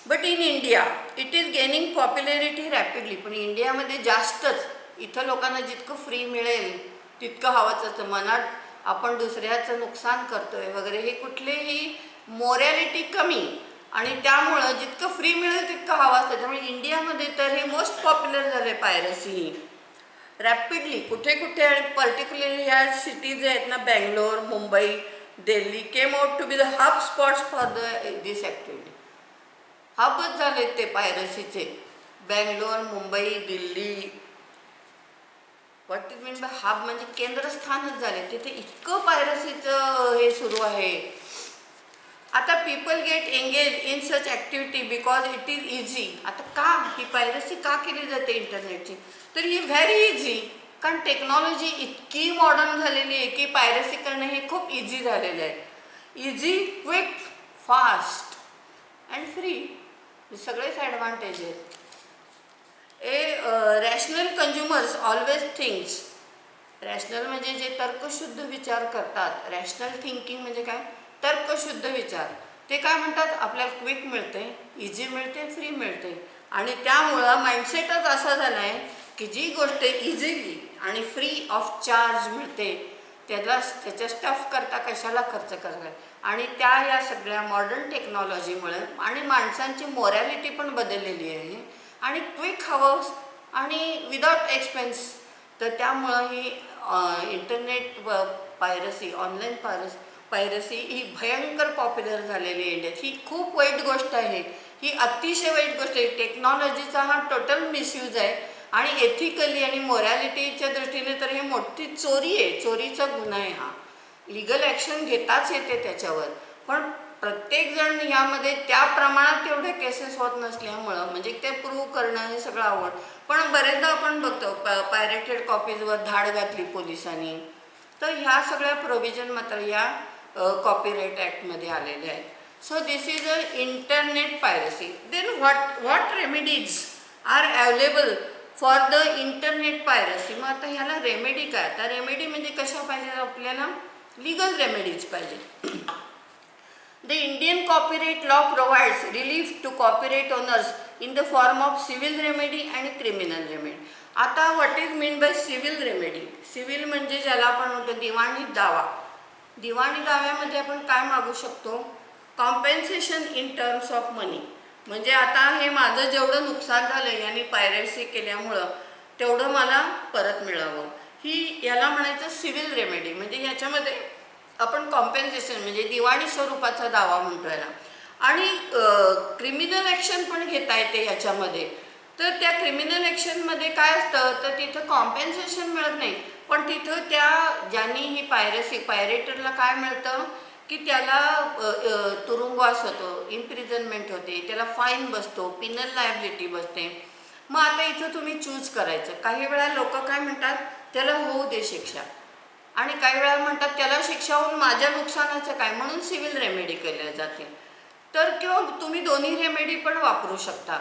But in India it is gaining popularity rapidly. पण इंडियामध्ये जास्तच, इथं लोकांना जितकं फ्री मिळेल तितकं हवंच असतं. मनात आपण दुसऱ्याचं नुकसान करतोय वगैरे हे कुठलेही मोरॅलिटी कमी, आणि त्यामुळं जितकं फ्री मिळेल तितकं हवं असतं. त्यामुळे इंडियामध्ये तर हे मोस्ट पॉप्युलर झाले पायरसी रॅपिडली. कुठे कुठे, आणि पर्टिक्युलरली ह्या सिटीज आहेत ना, Bangalore, Mumbai, Delhi came out to be the hub spots for this activity. हबच झाले ते पायरसीचे. Bangalore, Mumbai, Delhi. What is mean by hub म्हणजे केंद्रस्थानच झाले. तिथे इतकं पायरसीचं हे सुरू आहे. आता people get engage in such activity because it is easy. आता का ही पायरसी का केली जाते इंटरनेटची? तर ही व्हेरी इझी. कारण टेक्नॉलॉजी इतकी मॉडर्न झालेली आहे की पायरसी करणं हे खूप इझी झालेलं आहे. Easy, quick, fast and free, हे सगळेच ॲडव्हान्टेज आहेत. Rational consumers always thinks. Rational म्हणजे जे तर्कशुद्ध विचार करतात. रॅशनल थिंकिंग म्हणजे काय? तर्कशुद्ध विचार. ते काय म्हणतात? आपल्याला क्विक मिळते, इझी मिळते, फ्री मिळते. आणि त्यामुळं माइंडसेटच असा झाला आहे की जी गोष्ट इझिली आणि फ्री ऑफ चार्ज मिळते त्याच्या स्टफ करता कशाला खर्च करायला. आणि या सगळ्या मॉडर्न टेक्नॉलॉजीमुळे आणि माणसांची मोरॅलिटी पण बदललेली आहे, आणि क्विक हवं आणि विदाउट एक्सपेन्स. तर त्यामुळं ही इंटरनेट पायरसी, ऑनलाईन पायरसी ही भयंकर पॉप्युलर झालेली आहे इंडियात. ही खूप वाईट गोष्ट आहे. ही अतिशय वाईट गोष्ट आहे. टेक्नॉलॉजीचा हा टोटल मिसयूज आहे, आणि एथिकली आणि मोरॅलिटीच्या दृष्टीने तर हे मोठी चोरी आहे. चोरीचा गुन्हा आहे हा. लिगल ॲक्शन घेताच येते त्याच्यावर. पण प्रत्येकजण ह्यामध्ये त्या प्रमाणात तेवढे केसेस होत नसल्यामुळं म्हणजे ते प्रूव्ह करणं हे सगळं आवड. पण बरेचदा आपण बघतो पायरेटेड कॉपीजवर धाड घातली पोलिसांनी. तर ह्या सगळ्या प्रोव्हिजन मात्र या कॉपीराईट ॲक्टमध्ये आलेले आहेत. So this is a internet piracy. Then what remedies are available for the internet piracy. मग आता ह्याला रेमेडी काय? आता रेमेडी म्हणजे कशा पाहिजे? आपल्याला लीगल रेमेडीज पाहिजे. The Indian copyright law provides relief to copyright owners in the form of civil remedy and criminal remedy. आता what is mean by civil remedy? Civil म्हणजे ज्याला आपण म्हणतो दिवाणी दावा. दिवाणी दाव्यामध्ये आपण काय मागू शकतो? कॉम्पेन्सेशन इन टर्म्स ऑफ मनी. म्हणजे आता हे माझं जेवढं नुकसान झालं यांनी पायरेसी केल्यामुळं तेवढं मला परत मिळावं, ही याला म्हणायचं सिव्हिल रेमेडी. म्हणजे याच्यामध्ये आपण कॉम्पेन्सेशन म्हणजे दिवाणी स्वरूपाचा दावा म्हणतो याला. आणि क्रिमिनल ॲक्शन पण घेता येते याच्यामध्ये. तर त्या क्रिमिनल ॲक्शनमध्ये काय असतं? तर तिथं कॉम्पेन्सेशन मिळत नाही, पण तिथं ज्यांनी ही पायरेटरला काय मिळतं की त्याला तुरुंगवास होतो, इम्प्रिझनमेंट होते, त्याला फाईन बसतो, पिनल लायबिलिटी बसते. मग आता इथं तुम्ही चूज करायचं. काही वेळा लोक काय म्हणतात, त्याला होऊ दे शिक्षा, आणि काही वेळा म्हणतात त्याला शिक्षा होऊन माझ्या नुकसानाचं काय, म्हणून सिव्हिल रेमेडी केल्या जाते. तर किंवा तुम्ही दोन्ही रेमेडी पण वापरू शकता.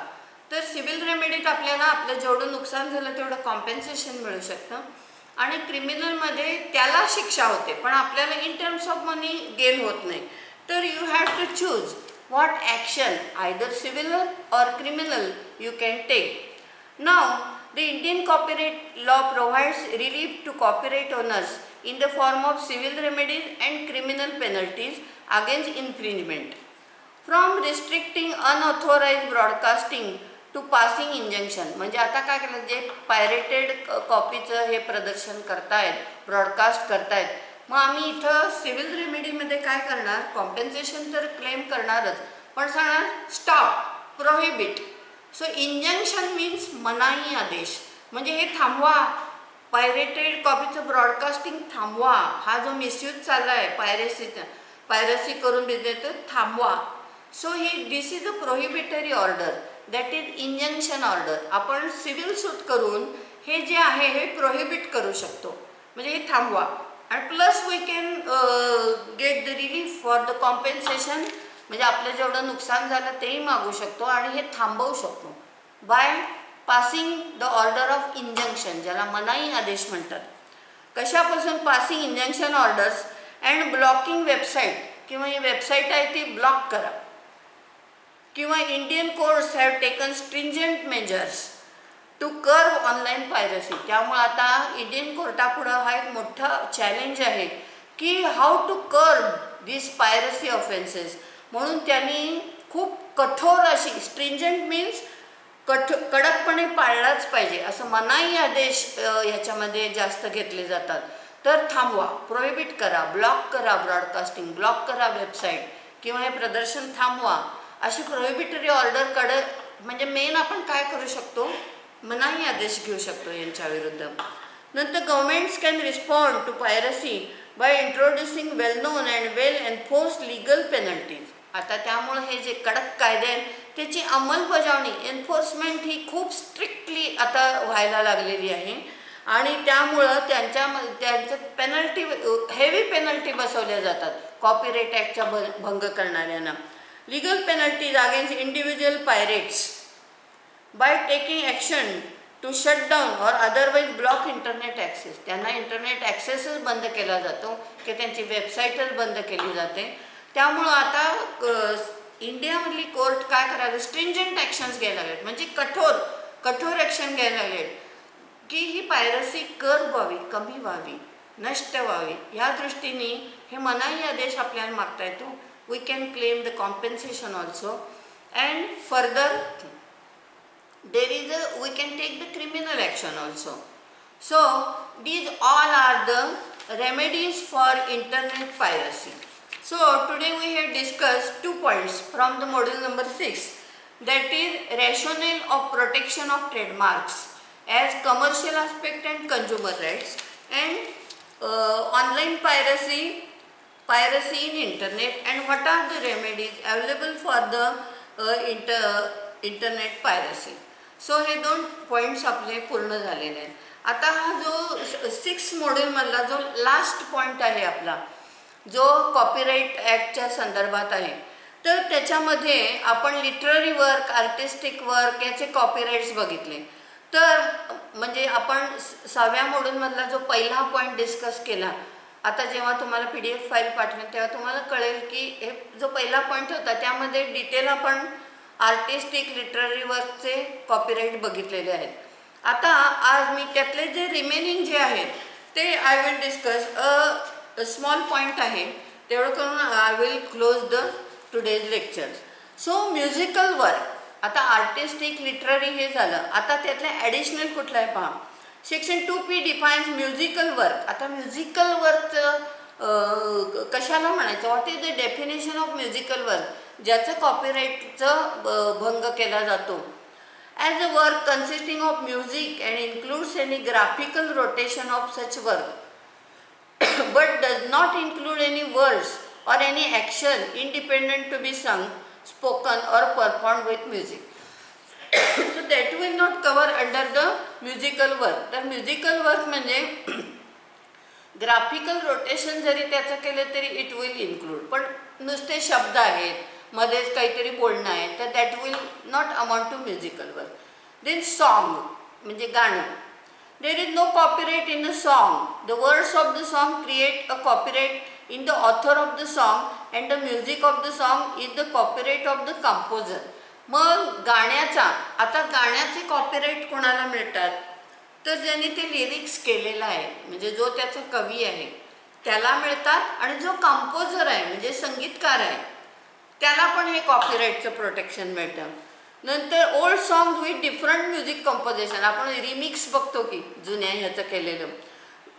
तर सिव्हिल रेमेडीत आपल्याला आपलं जेवढं नुकसान झालं तेवढं कॉम्पेन्सेशन मिळू शकतं, आणि क्रिमिनलमध्ये त्याला शिक्षा होते पण आपल्याला in terms of money gain होत नाही. तर you have to choose what action, either civil or criminal you can take. नाव the Indian copyright law provides relief to copyright owners in the form of civil remedies and criminal penalties against infringement, from restricting unauthorized broadcasting to passing injunction. म्हणजे आता काय केलं, जे pirated कॉपीचं हे प्रदर्शन करतायत, broadcast करतायत, मग आम्ही इथं सिव्हिल रेमेडीमध्ये काय करणार, कॉम्पेन्सेशन तर क्लेम करणारच, पण सांगणार stop, prohibit. So injunction means मनाई आदेश, म्हणजे हे थांबवा, पायरेटेड कॉपीचं ब्रॉडकास्टिंग थांबवा, हा जो मिसयूज चालला आहे पायरसी करून बिझनेस थांबवा. So this is a prohibitory order, that is injunction order. आपण सिव्हिल सूट करून हे जे आहे हे प्रोहिबिट करू शकतो, म्हणजे हे थांबवा. आणि plus we can get the relief for the compensation, म्हणजे आपलं जेवढं नुकसान झालं तेही मागू शकतो आणि हे थांबवू शकतो by passing the order of injunction, ज्याला मनाई आदेश म्हणतात. कशापासून, passing injunction orders and blocking website, किंवा ही वेबसाईट आहे ती ब्लॉक करा, किंवा Indian courts have taken stringent measures to curb online piracy. त्यामुळे आता इंडियन कोर्टापुढं हा एक मोठा चॅलेंज आहे की how to curb this piracy offences. म्हणून त्यांनी खूप कठोर अशी, स्ट्रिंजंट मीन्स कडकपणे पाळलाच पाहिजे असं मनाई आदेश ह्याच्यामध्ये जास्त घेतले जातात. तर थांबवा, प्रोहिबिट करा, ब्लॉक करा, ब्रॉडकास्टिंग ब्लॉक करा वेबसाईट, किंवा हे प्रदर्शन थांबवा, अशी प्रोहिबिटरी ऑर्डर म्हणजे मेन आपण काय करू शकतो, मनाई आदेश घेऊ शकतो यांच्या विरुद्ध. नंतर governments can respond to piracy by introducing well known and well enforced legal penalties. आता त्यामुळे हे जे कडक कायदे आहेत त्याची अंमलबजावणी, एन्फोर्समेंट ही खूप स्ट्रिक्टली आता व्हायला लागलेली आहे, आणि त्यामुळं त्यांचं पेनल्टी, हेवी पेनल्टी बसवल्या जातात कॉपीराईट ॲक्टचा भंग करणाऱ्यांना. Legal penalties against individual pirates by taking action to shut down or otherwise block internet access. त्यांना इंटरनेट ॲक्सेसच बंद केला जातो, की त्यांची वेबसाईटच बंद केली जाते. त्यामुळं आता इंडियामधली कोर्ट काय करायला, स्ट्रिंजंट ॲक्शन्स घ्यायला लागलेत, म्हणजे कठोर ॲक्शन घ्यायला लागलेत की ही पायरसी कर्व व्हावी, कमी व्हावी, नष्ट व्हावी. ह्या दृष्टीने हे मनाई आदेश आपल्याला मागता येतो. We can claim the compensation also, and further we can take the criminal action also. So these all are the remedies for internet piracy. So today we have discussed 2 points from the module number 6, that is rationale of protection of trademarks as commercial aspect and consumer rights, and online piracy in internet, and what are the remedies available for the internet piracy. So हे 2 points आपले पूर्ण झालेले आहेत. आता हा जो 6 मॉड्यूलमधला जो last point आहे आपला, जो कॉपीराईट ॲक्टच्या संदर्भात आहे, तर त्याच्यामध्ये आपण लिटररी वर्क, आर्टिस्टिक वर्क याचे कॉपीराईट्स बघितले. तर म्हणजे आपण 6व्या मॉड्यूलमधला जो पहिला पॉईंट डिस्कस केला, आता जेव्हा तुम्हाला PDF फाईल पाठवेल तेव्हा तुम्हाला कळेल की हे जो पहिला पॉईंट होता त्यामध्ये डिटेल आपण आर्टिस्टिक, लिटररी वर्कचे कॉपीराईट बघितलेले आहेत. आता आज मी त्यातले जे रिमेनिंग जे आहेत ते I will discuss. A small point आहे तेवढं करून I will close the today's lecture. So musical work, आता आर्टिस्टिक, लिटररी हे झालं. आता त्यातले ॲडिशनल कुठलं आहे पहा. Section 2P defines musical work. आता म्युझिकल वर्कचं कशाला म्हणायचं, what is the definition of musical work, ज्याचं कॉपीराईटचं भंग केला जातो. As a work consisting of music and includes any graphical rotation of such work but does not include any words or any action independent to be sung, spoken or performed with music. So that will not cover under the musical work. तर musical work म्हणजे graphical rotation जरी त्याचं केलं तरी it will include, पण नुसते शब्द आहेत, मध्येच काहीतरी बोलणं आहे, तर that will not amount to musical work. Then song म्हणजे गाणं. There is no copyright in a song. The words of the song create a copyright in the author of the song and the music of the song is the copyright of the composer. मग गाण्याचा, आता गाण्याचे copyright कोणाला मिळतात, तर ज्यांनी ते lyrics केलेलं आहे, म्हणजे जो त्याचा कवी आहे त्याला मिळतात, आणि जो कंपोजर आहे म्हणजे संगीतकार आहे त्याला पण हे कॉपीराईटचं प्रोटेक्शन मिळतं. नंतर old songs with different music composition, आपण रिमिक्स बघतो की जुन्या ह्याचं केलेलं.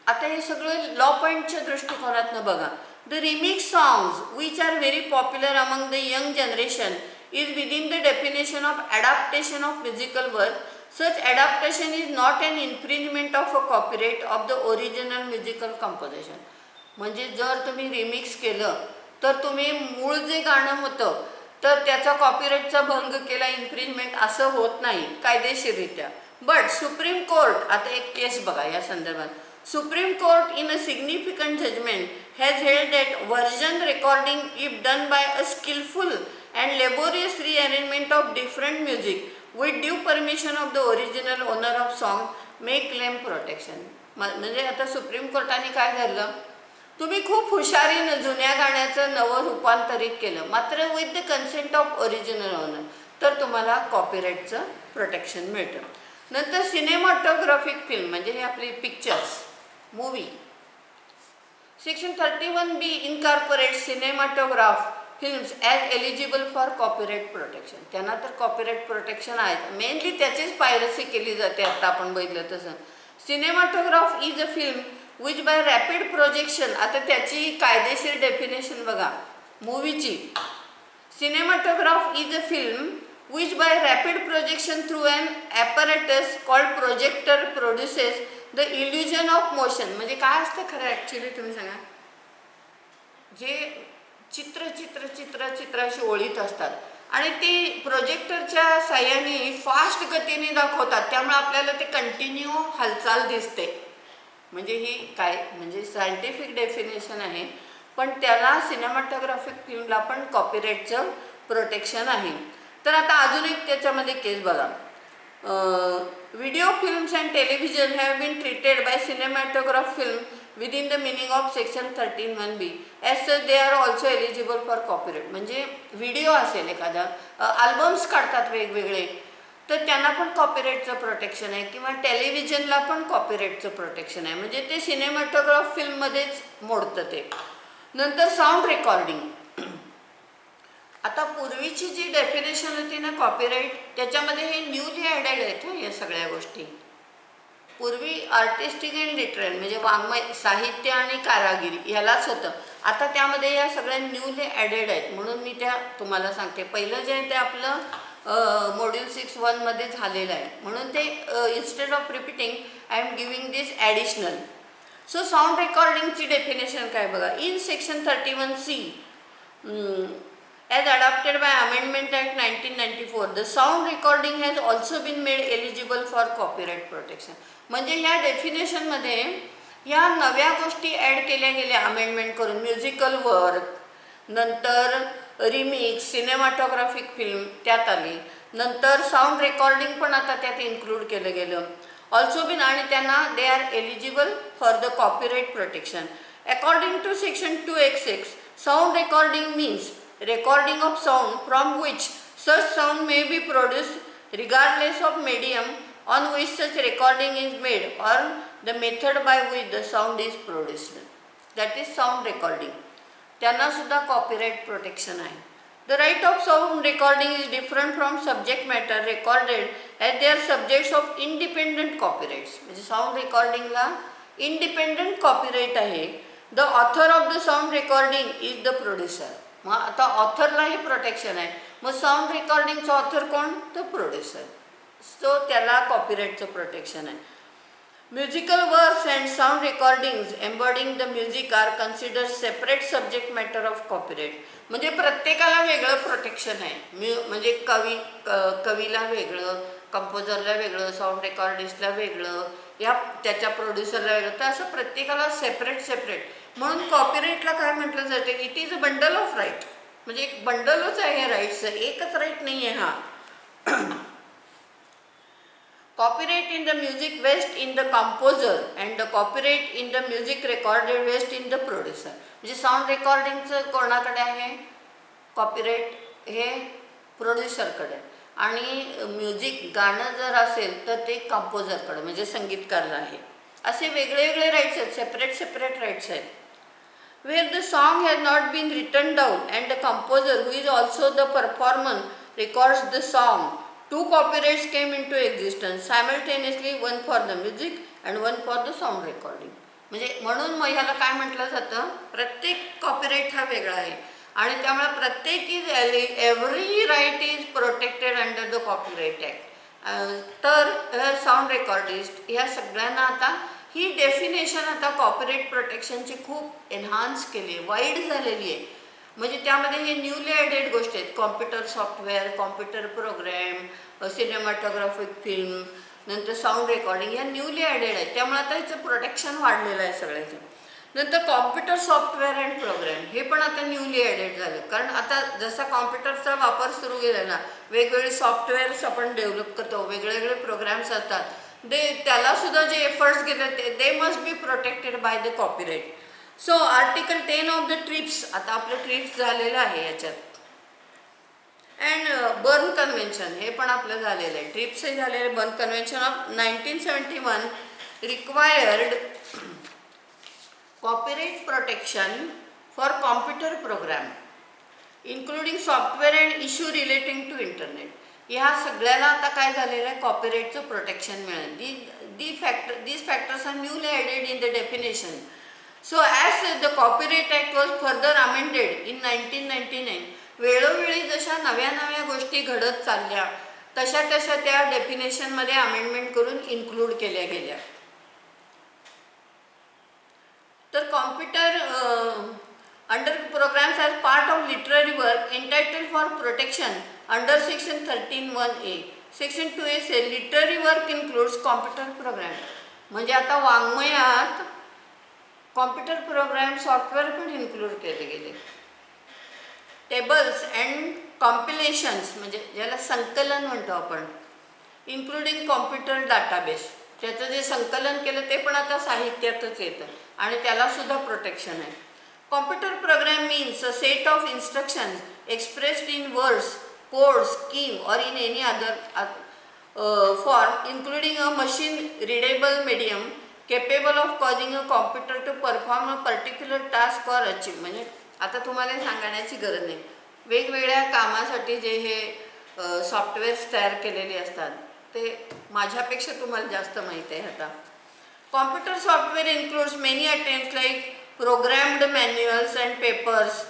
आता हे सगळं लॉ पॉईंटच्या दृष्टिकोनातनं बघा. The remix songs which are very popular among the young generation is within the definition of adaptation of musical work. Such adaptation is not an infringement of a copyright of the original musical composition. म्हणजे जर तुम्ही remix केलं तर तुम्ही मूळ जे गाणं होतं तर त्याचा कॉपीराईटचा भंग केला, इन्फ्रिंजमेंट असं होत नाही कायदेशीररित्या. बट सुप्रीम कोर्ट, आता एक केस बघा या संदर्भात. Supreme Court in a significant judgment has held that version recording if done by a skillful and laborious rearrangement of different music with due permission of the original owner of song may claim protection. म्हणजे आता supreme कोर्टाने काय धरलं, तुम्ही खूप हुशारीनं जुन्या गाण्याचं नवं रूपांतरित केलं मात्र with the consent of original owner, तर तुम्हाला कॉपीराईटचं प्रोटेक्शन मिळतं. नंतर सिनेमॅटोग्राफिक फिल्म म्हणजे हे आपली pictures, movie. Section 31B incorporate cinematograph films as eligible for copyright protection. त्यांना तर कॉपीराईट प्रोटेक्शन आहे, मेनली त्याचीच पायरसी केली जाते. आता आपण बघितलं तसं cinematograph is a film which by rapid projection, आता त्याची कायदेशीर डेफिनेशन बघा मूवीची. Cinematograph is a film which by rapid projection through an apparatus called projector produces the illusion of motion. म्हणजे काय असतं खरं ॲक्च्युली तुम्ही सांगा, जे चित्र चित्र चित्र चित्राशी ओळीत असतात आणि ती प्रोजेक्टरच्या साह्याने फास्ट गतीने दाखवतात, त्यामुळे आपल्याला ते कंटिन्यू हालचाल दिसते. म्हणजे ही काय म्हणजे सायंटिफिक डेफिनेशन आहे, पण त्याला सिनेमॅटोग्राफिक फिल्मला पण कॉपीराईटचं प्रोटेक्शन आहे. तर आता अजून एक त्याच्यामध्ये केस बघा. Video films and television have been treated by cinematograph film within the meaning of section 31B as such they are also eligible for copyright. म्हणजे व्हिडिओ असेल एखादा, अल्बम्स काढतात वेगवेगळे, तर त्यांना पण कॉपीराईटचं प्रोटेक्शन आहे किंवा टेलिव्हिजनला पण कॉपीराईटचं प्रोटेक्शन आहे. म्हणजे ते सिनेमॅटोग्राफ फिल्ममध्येच मोडतं ते. नंतर साऊंड रेकॉर्डिंग. आता पूर्वीची जी डेफिनेशन होती ना कॉपीराईट, त्याच्यामध्ये हे न्यूली ॲडेड आहेत या सगळ्या गोष्टी. पूर्वी आर्टिस्टिक अँड लिटरल म्हणजे वाङ्मय साहित्य आणि कारागिरी ह्यालाच होतं. आता त्यामध्ये या सगळ्या न्यूली ॲडेड आहेत, म्हणून मी त्या तुम्हाला सांगते. पहिलं जे आहे ते आपलं मॉड्यूल 6.1 मध्ये झालेलं आहे, म्हणून ते instead of repeating I am giving this additional. So sound रेकॉर्डिंगची डेफिनेशन काय बघा. In section 31C as adopted by Amendment Act 1994, the sound recording has also been made eligible for copyright protection. म्हणजे ह्या डेफिनेशनमध्ये ह्या नव्या गोष्टी ॲड केल्या गेल्या अमेंडमेंट करून. म्युझिकल वर्क, नंतर रिमिक्स, सिनेमॅटोग्राफिक फिल्म त्यात आली, नंतर साऊंड रेकॉर्डिंग पण आता त्यात इन्क्लूड केलं गेलं ऑल्सो बिन, आणि त्यांना they are eligible for the copyright protection. According to section 2X6, sound recording means recording of sound from which such sound may be produced regardless of medium on which such recording is made or the method by which the sound is produced. That is sound recording. त्यांना सुद्धा copyright protection आहे. The right of sound recording is different from subject matter recorded as they are subjects of independent copyrights. म्हणजे sound recordingला independent copyright आहे. The author of the sound recording is the producer. मग आता ऑथरला हे protection आहे, मग sound रेकॉर्डिंगचा author कोण, तर producer. So त्याला कॉपीराईटचं प्रोटेक्शन आहे. Musical works and sound recordings embodying the music are consider separate subject matter of copyright. म्हणजे प्रत्येकाला वेगळं प्रोटेक्शन आहे. म्हणजे कवीला वेगळं, कंपोजरला वेगळं, साऊंड रेकॉर्डिस्टला वेगळं, या त्याच्या प्रोड्युसरला वेगळं, तर असं प्रत्येकाला सेपरेट. म्हणून कॉपीराईटला काय म्हटलं जातं, it is a bundle of right. म्हणजे एक बंडलच आहे राईट्सचं, एकच राईट नाही आहे हा. Copyright in the music vest in the composer and the copyright in the music recorded vest in the producer. म्हणजे साऊंड रेकॉर्डिंगचं कोणाकडे आहे कॉपीराईट, हे प्रोड्युसरकडे, आणि म्युझिक गाणं जर असेल तर ते कंपोजरकडे म्हणजे संगीतकारला आहे. असे वेगळे राईट्स आहेत, सेपरेट राईट्स आहेत. Where the song has not been written down and the composer who is also the performer records the song 2 copyrights came into existence simultaneously, one for the music and one for the sound recording. म्हणजे म्हणून मग ह्याला काय म्हटलं जातं, प्रत्येक copyright हा वेगळा आहे आणि त्यामुळे प्रत्येक every right is protected under the copyright act. तर साऊंड रेकॉर्डिस्ट ह्या सगळ्यांना आता ही डेफिनेशन आता कॉपीराईट प्रोटेक्शनची खूप एन्हान्स केली आहे, वाईड झालेली आहे. म्हणजे त्यामध्ये हे न्यूली ॲडेड गोष्टी आहेत, computer software, computer program, cinematographic film, नंतर साऊंड रेकॉर्डिंग, ह्या न्यूली ॲडेड आहेत. त्यामुळे आता ह्याचं प्रोटेक्शन वाढलेलं आहे सगळ्याचं. नंतर कॉम्प्युटर सॉफ्टवेअर अँड प्रोग्रॅम हे पण आता न्यूली ॲडेड झालं, कारण आता जसा कॉम्प्युटरचा वापर सुरू केला ना, वेगवेगळे सॉफ्टवेअर्स आपण डेव्हलप करतो, वेगवेगळे प्रोग्राम्स असतात, त्यालासुद्धा जे एफर्ट्स गेले ते must be protected by the copyright. So article 10 of the trips, आता आपलं ट्रिप्स झालेलं आहे याच्यात. अँड बर्न कन्व्हेन्शन हे पण आपलं झालेलं आहे, ट्रिप्सही झालेलं आहे. Berne Convention of 1971 required copyright protection for computer program including software and issue relating to internet. ह्या सगळ्याला आता काय झालेलं आहे, कॉपीराईटचं प्रोटेक्शन मिळेल. These factors are newly added in the definition. So as the Copyright Act was further amended in 1999, वेळोवेळी जशा नव्या नव्या गोष्टी घडत चालल्या तशा तशा त्या डेफिनेशनमध्ये अमेंडमेंट करून इन्क्लूड केल्या गेल्या. तर computer under programs as part of literary work entitled for protection under section 13(1)(a). Section 2(a) says literary work includes computer program. म्हणजे आता वाङ्मयात कॉम्प्युटर प्रोग्राम सॉफ्टवेअर पण इन्क्लूड केले गेले. टेबल्स अँड कॉम्पिलेशन्स म्हणजे ज्याला संकलन म्हणतो आपण, इन्क्लुडिंग कॉम्प्युटर डाटाबेस, त्याचं जे संकलन केलं ते पण आता साहित्यातच येतं आणि त्यालासुद्धा प्रोटेक्शन आहे. Computer program means a set of instructions expressed in words, code, scheme और in any other form including a machine readable medium capable of causing a computer to perform a particular task or achieve. म्हणजे आता तुम्हाला सांगण्याची गरज नाही, वेगवेगळ्या कामासाठी जे हे सॉफ्टवेअर्स तयार केलेले असतात ते माझ्यापेक्षा तुम्हाला जास्त माहीत आहे. आता computer software includes many attempts like programmed manuals and papers,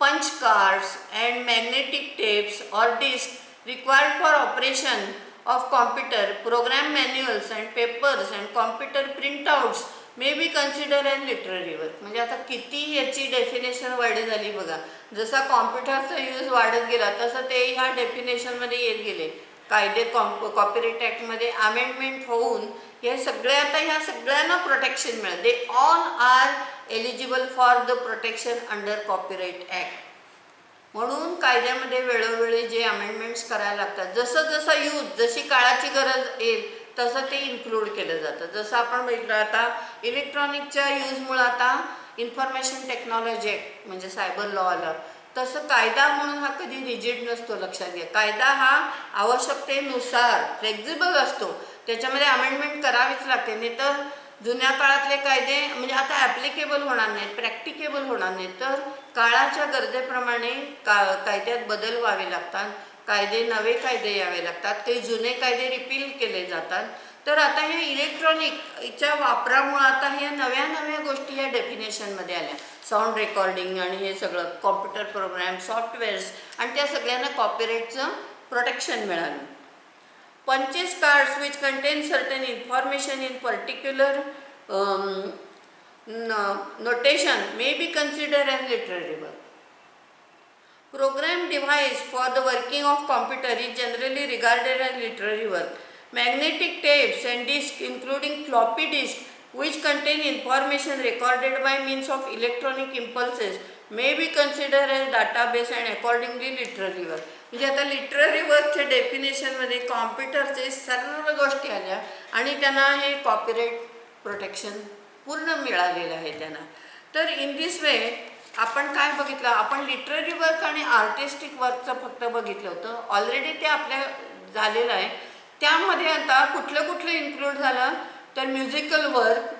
punch cards and magnetic tapes or disc required for operation of computer. Program manuals and papers and computer printouts may be considered as literary work. म्हणजे आता किती याची definition वाढी झाली बघा. जसा कॉम्प्युटरचा use वाढत गेला तसं ते ह्या डेफिनेशनमध्ये येत गेले. कायदे कॉपीराईट ॲक्टमध्ये अमेंडमेंट होऊन हे सगळे आता ह्या सगळ्यांना प्रोटेक्शन मिळेल. They all are eligible for the protection under copyright act. म्हणून कायद्यामध्ये वेळोवेळी जे अमेंडमेंट्स करायला लागतात, जसं जसं यूज, जशी काळाची गरज येईल तसं ते इन्क्लूड केलं जातं. जसं आपण बघितलं आता इलेक्ट्रॉनिकच्या यूजमुळं आता इन्फॉर्मेशन टेक्नॉलॉजी ॲक्ट म्हणजे सायबर लॉ आला, तसं कायदा म्हणून हा कधी रिजिड नसतो. लक्षात घ्या, कायदा हा आवश्यकतेनुसार फ्लेक्झिबल असतो, त्याच्यामध्ये अमेंडमेंट करावीच लागते. नाही तर जुन्या काळातले कायदे म्हणजे आता ॲप्लिकेबल होणार नाहीत, प्रॅक्टिकेबल होणार नाहीत. तर काळाच्या गरजेप्रमाणे कायद्यात बदल व्हावे लागतात, नवे कायदे यावे लागतात, काही जुने कायदे रिपील केले जातात. तर आता हे इलेक्ट्रॉनिकच्या वापरामुळं आता ह्या नव्या नव्या गोष्टी या डेफिनेशनमध्ये आल्या. साऊंड रेकॉर्डिंग आणि हे सगळं कॉम्प्युटर प्रोग्राम, सॉफ्टवेअर्स, आणि त्या सगळ्यांना कॉपीराईटचं प्रोटेक्शन मिळालं. Punches cards which contain certain information in particular notation may be considered as literary work. Program device for the working of computer is generally regarded as literary work. Magnetic tapes and discs including floppy disks which contain information recorded by means of electronic impulses may be considered as database and accordingly literary work. म्हणजे आता literary वर्कच्या डेफिनेशनमध्ये कॉम्प्युटरचे सर्व गोष्टी आल्या आणि त्यांना हे copyright protection पूर्ण मिळालेलं आहे त्यांना. तर इन दिस वे आपण काय बघितलं, आपण लिटररी वर्क आणि आर्टिस्टिक वर्कचं फक्त बघितलं होतं. ऑलरेडी ते आपल्या झालेलं आहे. त्यामध्ये आता कुठलं कुठलं इन्क्लूड झालं तर musical work,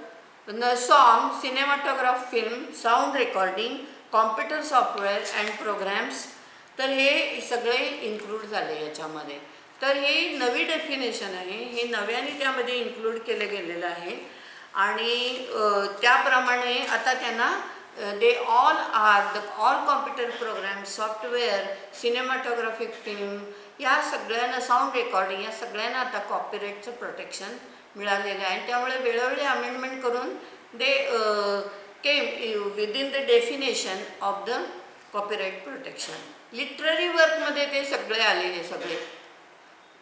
song, cinematograph film, sound recording, computer software and programs. तर हे सगळे इन्क्लूड झाले याच्यामध्ये. तर हे नवी डेफिनेशन आहे, हे नव्याने त्यामध्ये इन्क्लूड केलं गेलेलं आहे आणि त्याप्रमाणे आता त्यांना they all computer program, software, cinematographic film या सगळ्यांना, साऊंड रेकॉर्डिंग या सगळ्यांना आता कॉपीराईटचं प्रोटेक्शन मिळालेलं आहे. त्यामुळे वेळोवेळी अमेंडमेंट करून they came within the definition of the copyright protection. Literary वर्कमध्ये ते सगळे आलेले सगळे.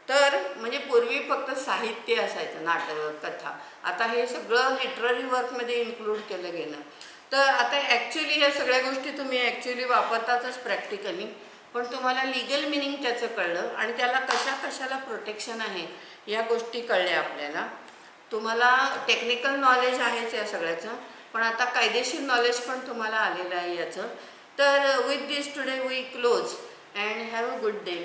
तर म्हणजे पूर्वी फक्त साहित्य असायचं, नाटक, कथा. आता हे सगळं लिटररी वर्कमध्ये इन्क्लूड केलं गेलं. तर आता ॲक्च्युली ह्या सगळ्या गोष्टी तुम्ही ॲक्च्युली वापरतातच प्रॅक्टिकली, पण तुम्हाला लिगल मिनिंग त्याचं कळलं आणि त्याला कशाला प्रोटेक्शन आहे या गोष्टी कळल्या आपल्याला. तुम्हाला टेक्निकल नॉलेज आहेच या सगळ्याचं, पण आता कायदेशीर नॉलेज पण तुम्हाला आलेलं आहे याचं. तर with this today we close and have a good day.